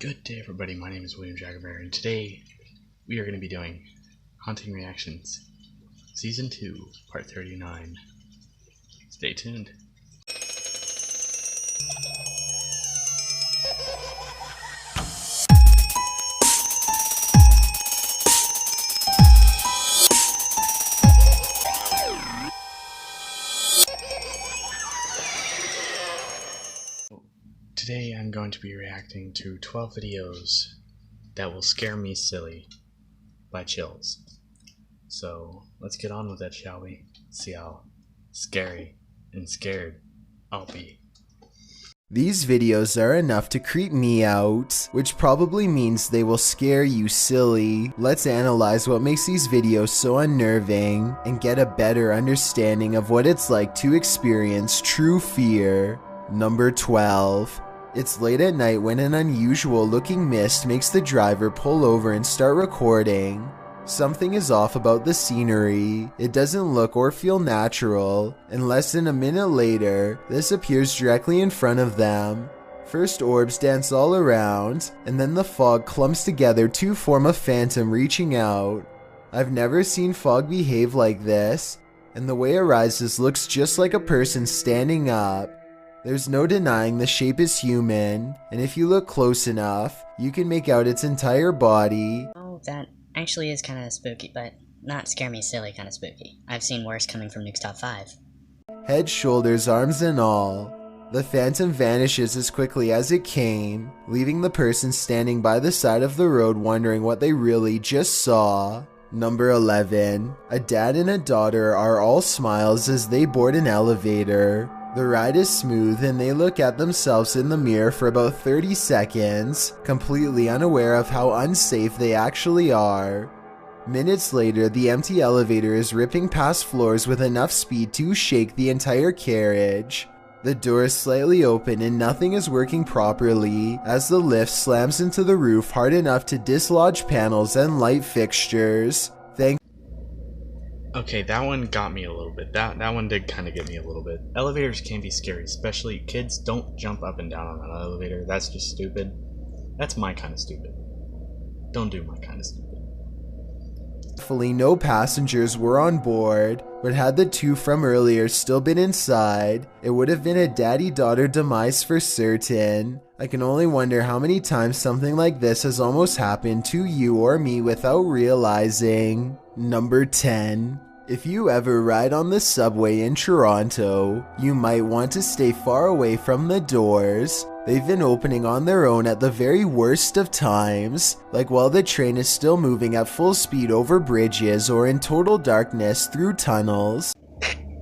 Good day, everybody. My name is William Jagger, and today we are going to be doing Haunting Reactions, Season 2, Part 39. Stay tuned. Today I'm going to be reacting to 12 videos that will scare me silly by Chills. So let's get on with it, shall we? See how scary and scared I'll be. These videos are enough to creep me out, which probably means they will scare you silly. Let's analyze what makes these videos so unnerving and get a better understanding of what it's like to experience true fear. Number 12. It's late at night when an unusual looking mist makes the driver pull over and start recording. Something is off about the scenery. It doesn't look or feel natural, and less than a minute later, this appears directly in front of them. First orbs dance all around, and then the fog clumps together to form a phantom reaching out. I've never seen fog behave like this, and the way it rises looks just like a person standing up. There's no denying the shape is human, and if you look close enough, you can make out its entire body. Oh, that actually is kind of spooky, but not scare me silly kind of spooky. I've seen worse coming from Nuke's Top 5. Head, shoulders, arms, and all. The phantom vanishes as quickly as it came, leaving the person standing by the side of the road wondering what they really just saw. Number 11. A dad and a daughter are all smiles as they board an elevator. The ride is smooth and they look at themselves in the mirror for about 30 seconds, completely unaware of how unsafe they actually are. Minutes later, the empty elevator is ripping past floors with enough speed to shake the entire carriage. The door is slightly open and nothing is working properly as the lift slams into the roof hard enough to dislodge panels and light fixtures. Okay, that one got me a little bit. That one did kind of get me a little bit. Elevators can be scary, especially kids. Don't jump up and down on an elevator. That's just stupid. That's my kind of stupid. Don't do my kind of stupid. Thankfully, no passengers were on board, but had the two from earlier still been inside, it would have been a daddy-daughter demise for certain. I can only wonder how many times something like this has almost happened to you or me without realizing. Number 10. If you ever ride on the subway in Toronto, you might want to stay far away from the doors. They've been opening on their own at the very worst of times, like while the train is still moving at full speed over bridges or in total darkness through tunnels.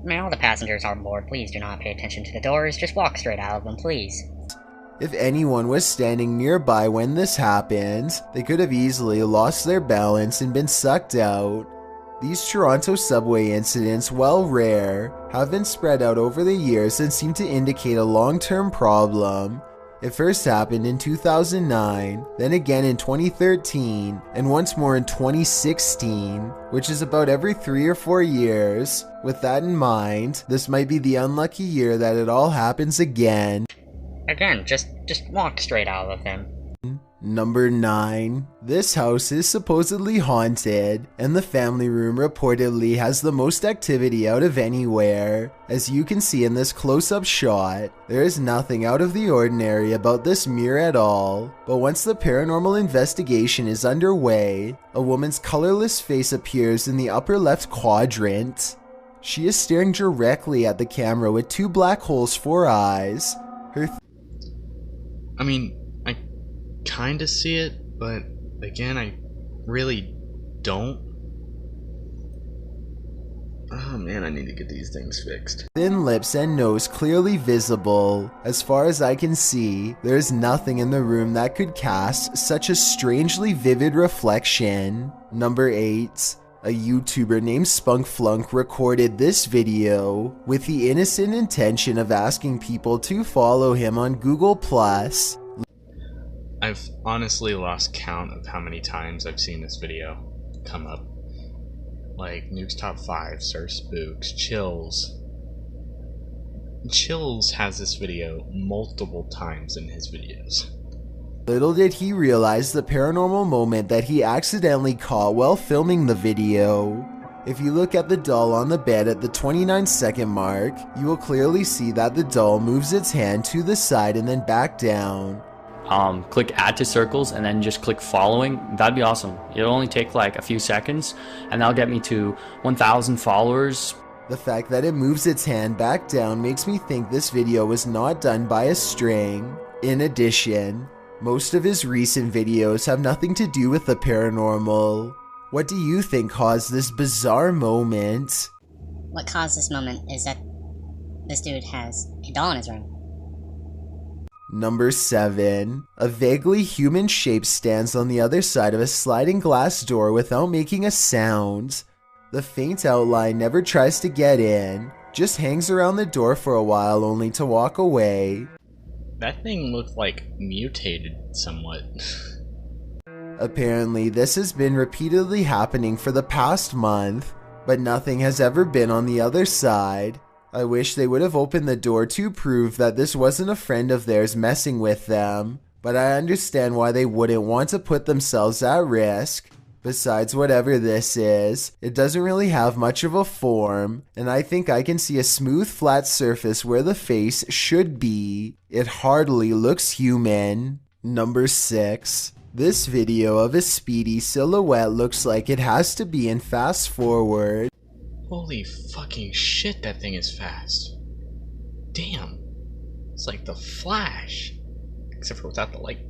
May all the passengers on board please do not pay attention to the doors, just walk straight out of them, please. If anyone was standing nearby when this happened, they could have easily lost their balance and been sucked out. These Toronto subway incidents, while rare, have been spread out over the years and seem to indicate a long-term problem. It first happened in 2009, then again in 2013, and once more in 2016, which is about every 3 or 4 years. With that in mind, this might be the unlucky year that it all happens again. Again, just walk straight out of them. Number 9. This house is supposedly haunted, and the family room reportedly has the most activity out of anywhere. As you can see in this close-up shot, there is nothing out of the ordinary about this mirror at all, but once the paranormal investigation is underway, a woman's colorless face appears in the upper left quadrant. She is staring directly at the camera with 2 black holes for eyes. I mean, I kind of see it, but again, I really don't. Oh man, I need to get these things fixed. Thin lips and nose clearly visible. As far as I can see, there is nothing in the room that could cast such a strangely vivid reflection. Number 8. A YouTuber named Spunkflunk recorded this video with the innocent intention of asking people to follow him on Google+. I've honestly lost count of how many times I've seen this video come up. Like Nuke's Top 5, Sir Spooks, Chills. Chills has this video multiple times in his videos. Little did he realize the paranormal moment that he accidentally caught while filming the video. If you look at the doll on the bed at the 29-second mark, you will clearly see that the doll moves its hand to the side and then back down. Click add to circles and then just click following. That'd be awesome. It'll only take like a few seconds and that'll get me to 1,000 followers. The fact that it moves its hand back down makes me think this video was not done by a string. In addition, most of his recent videos have nothing to do with the paranormal. What do you think caused this bizarre moment? What caused this moment is that this dude has a doll in his room. Number 7. A vaguely human shape stands on the other side of a sliding glass door without making a sound. The faint outline never tries to get in, just hangs around the door for a while only to walk away. That thing looked like mutated somewhat. Apparently, this has been repeatedly happening for the past month, but nothing has ever been on the other side. I wish they would have opened the door to prove that this wasn't a friend of theirs messing with them, but I understand why they wouldn't want to put themselves at risk. Besides, whatever this is, it doesn't really have much of a form, and I think I can see a smooth flat surface where the face should be. It hardly looks human. Number 6. This video of a speedy silhouette looks like it has to be in fast forward. Holy fucking shit, that thing is fast. Damn. It's like the Flash. Except for without the light.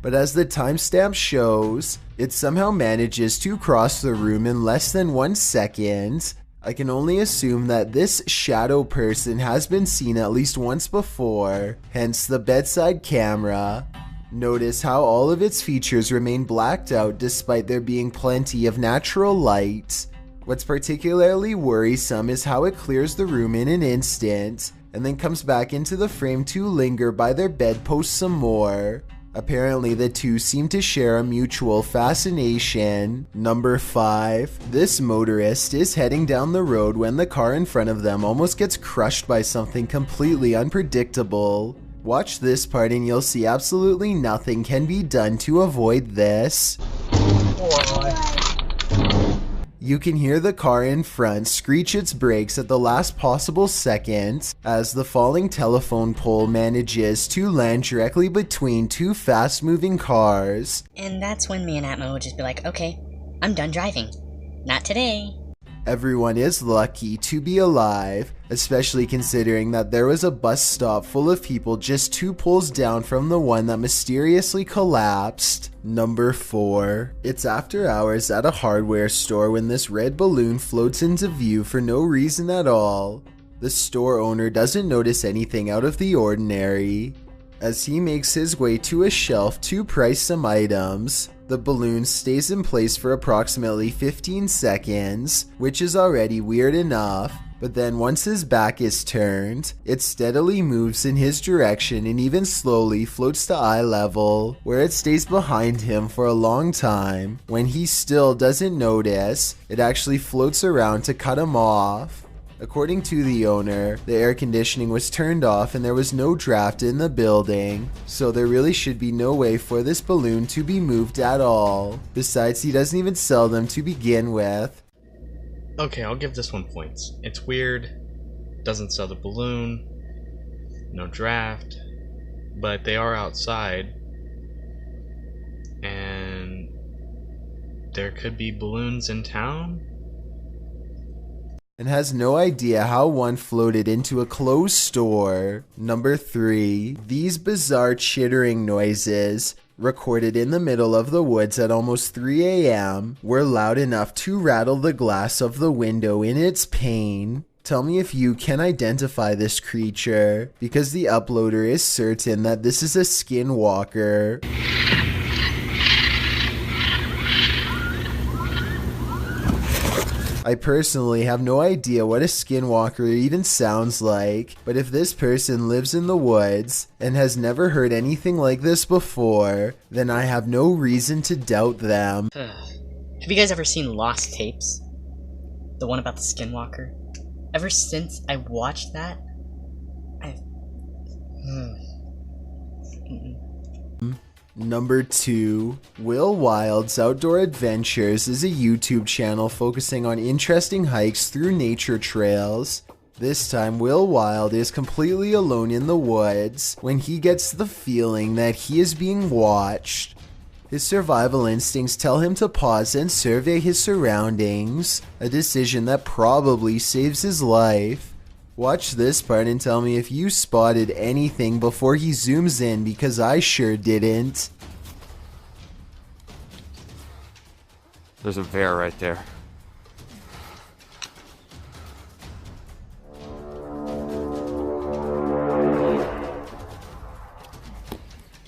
But as the timestamp shows, it somehow manages to cross the room in less than 1 second. I can only assume that this shadow person has been seen at least once before, hence the bedside camera. Notice how all of its features remain blacked out despite there being plenty of natural light. What's particularly worrisome is how it clears the room in an instant, and then comes back into the frame to linger by their bedpost some more. Apparently the two seem to share a mutual fascination. Number 5. This motorist is heading down the road when the car in front of them almost gets crushed by something completely unpredictable. Watch this part and you'll see absolutely nothing can be done to avoid this. You can hear the car in front screech its brakes at the last possible second as the falling telephone pole manages to land directly between two fast-moving cars. And that's when me and Atmo would just be like, okay, I'm done driving. Not today. Everyone is lucky to be alive, especially considering that there was a bus stop full of people just 2 poles down from the one that mysteriously collapsed. Number 4. It's after hours at a hardware store when this red balloon floats into view for no reason at all. The store owner doesn't notice anything out of the ordinary. As he makes his way to a shelf to price some items, the balloon stays in place for approximately 15 seconds, which is already weird enough, but then once his back is turned, it steadily moves in his direction and even slowly floats to eye level, where it stays behind him for a long time. When he still doesn't notice, it actually floats around to cut him off. According to the owner, the air conditioning was turned off and there was no draft in the building, so there really should be no way for this balloon to be moved at all. Besides, he doesn't even sell them to begin with. Okay, I'll give this one points. It's weird, doesn't sell the balloon, no draft, but they are outside, and there could be balloons in town? And has no idea how one floated into a closed store. Number 3. These bizarre chittering noises, recorded in the middle of the woods at almost 3 a.m., were loud enough to rattle the glass of the window in its pain. Tell me if you can identify this creature, because the uploader is certain that this is a skinwalker. I personally have no idea what a skinwalker even sounds like, but if this person lives in the woods and has never heard anything like this before, then I have no reason to doubt them. Have you guys ever seen Lost Tapes? The one about the skinwalker? Ever since I watched that, Number 2. Will Wild's Outdoor Adventures is a YouTube channel focusing on interesting hikes through nature trails. This time, Will Wild is completely alone in the woods when he gets the feeling that he is being watched. His survival instincts tell him to pause and survey his surroundings, a decision that probably saves his life. Watch this part and tell me if you spotted anything before he zooms in, because I sure didn't. There's a bear right there.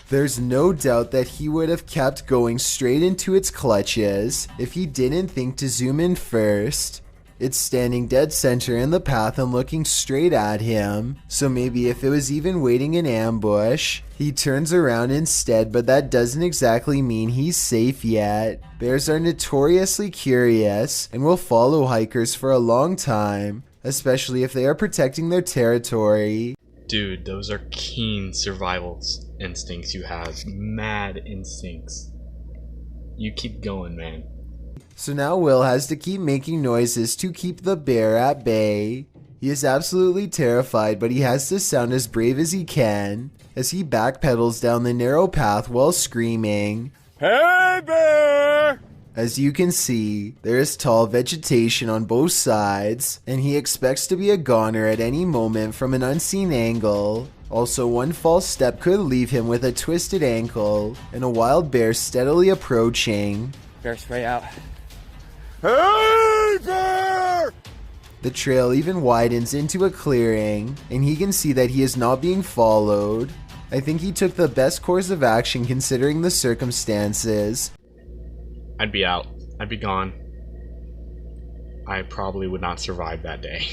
There's no doubt that he would have kept going straight into its clutches if he didn't think to zoom in first. It's standing dead center in the path and looking straight at him, so maybe if it was even waiting in ambush, he turns around instead, but that doesn't exactly mean he's safe yet. Bears are notoriously curious and will follow hikers for a long time, especially if they are protecting their territory. Dude, those are keen survival instincts you have. Mad instincts. You keep going, man. So now Will has to keep making noises to keep the bear at bay. He is absolutely terrified, but he has to sound as brave as he can as he backpedals down the narrow path while screaming, "Hey, bear!" As you can see, there is tall vegetation on both sides, and he expects to be a goner at any moment from an unseen angle. Also, one false step could leave him with a twisted ankle, and a wild bear steadily approaching. Bear spray out. Hey, bear! The trail even widens into a clearing, and he can see that he is not being followed. I think he took the best course of action considering the circumstances. I'd be out. I'd be gone. I probably would not survive that day.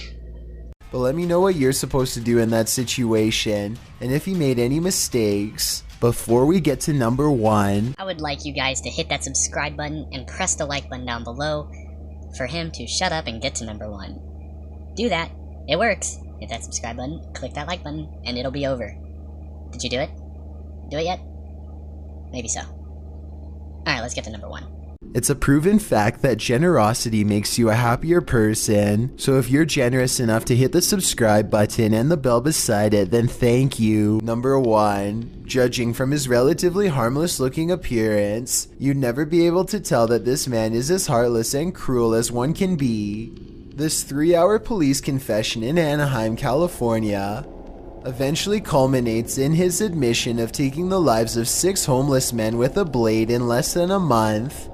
But let me know what you're supposed to do in that situation, and if you made any mistakes. Before we get to number 1, I would like you guys to hit that subscribe button and press the like button down below for him to shut up and get to number 1. Do that. It works. Hit that subscribe button, click that like button, and it'll be over. Did you do it? Do it yet? Maybe so. Alright, let's get to number 1. It's a proven fact that generosity makes you a happier person, so if you're generous enough to hit the subscribe button and the bell beside it, then thank you. Number 1. Judging from his relatively harmless looking appearance, you'd never be able to tell that this man is as heartless and cruel as one can be. This 3-hour police confession in Anaheim, California, eventually culminates in his admission of taking the lives of 6 homeless men with a blade in less than a month.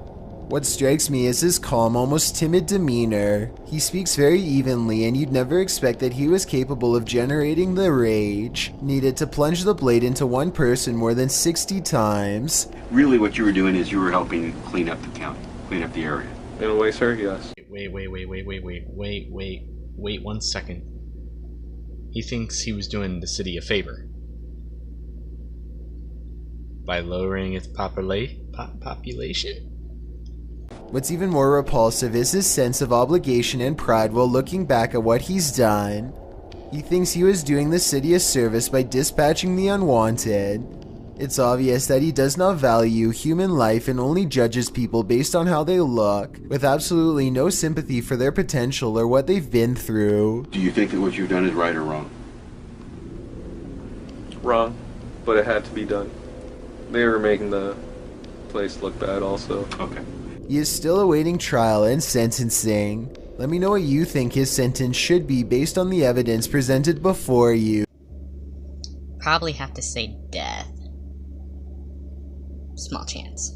What strikes me is his calm, almost timid demeanor. He speaks very evenly, and you'd never expect that he was capable of generating the rage needed to plunge the blade into one person more than 60 times. Really what you were doing is you were helping clean up the county, clean up the area. In a way, sir, yes. Wait 1 second. He thinks he was doing the city a favor by lowering its population? What's even more repulsive is his sense of obligation and pride while looking back at what he's done. He thinks he was doing the city a service by dispatching the unwanted. It's obvious that he does not value human life and only judges people based on how they look, with absolutely no sympathy for their potential or what they've been through. Do you think that what you've done is right or wrong? Wrong, but it had to be done. They were making the place look bad also. Okay. He is still awaiting trial and sentencing. Let me know what you think his sentence should be based on the evidence presented before you. Probably have to say death. Small chance.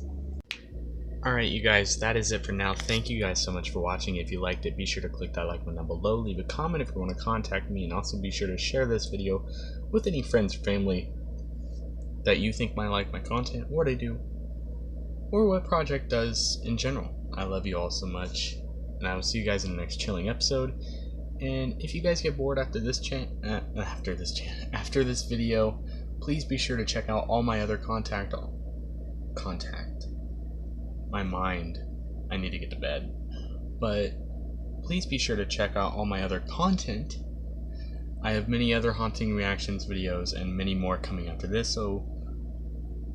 Alright you guys, that is it for now. Thank you guys so much for watching. If you liked it, be sure to click that like button down below. Leave a comment if you want to contact me, and also be sure to share this video with any friends or family that you think might like my content, what I do, or what Project does in general. I love you all so much, and I will see you guys in the next chilling episode. And if you guys get bored after this video, please be sure to check out all my other contact. My mind. I need to get to bed. But please be sure to check out all my other content. I have many other haunting reactions videos and many more coming after this, so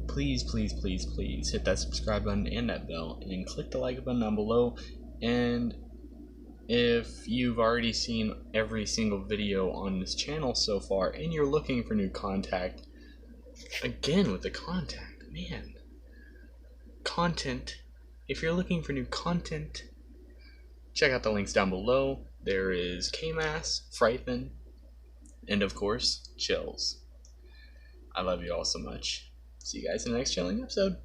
please please, please, please, please hit that subscribe button and that bell, and click the like button down below. And if you've already seen every single video on this channel so far and you're looking for new content, again with the contact, man, content, if you're looking for new content, check out the links down below. There is Kmass, FRYTHAN, and of course, Chills. I love you all so much. See you guys in the next chilling episode.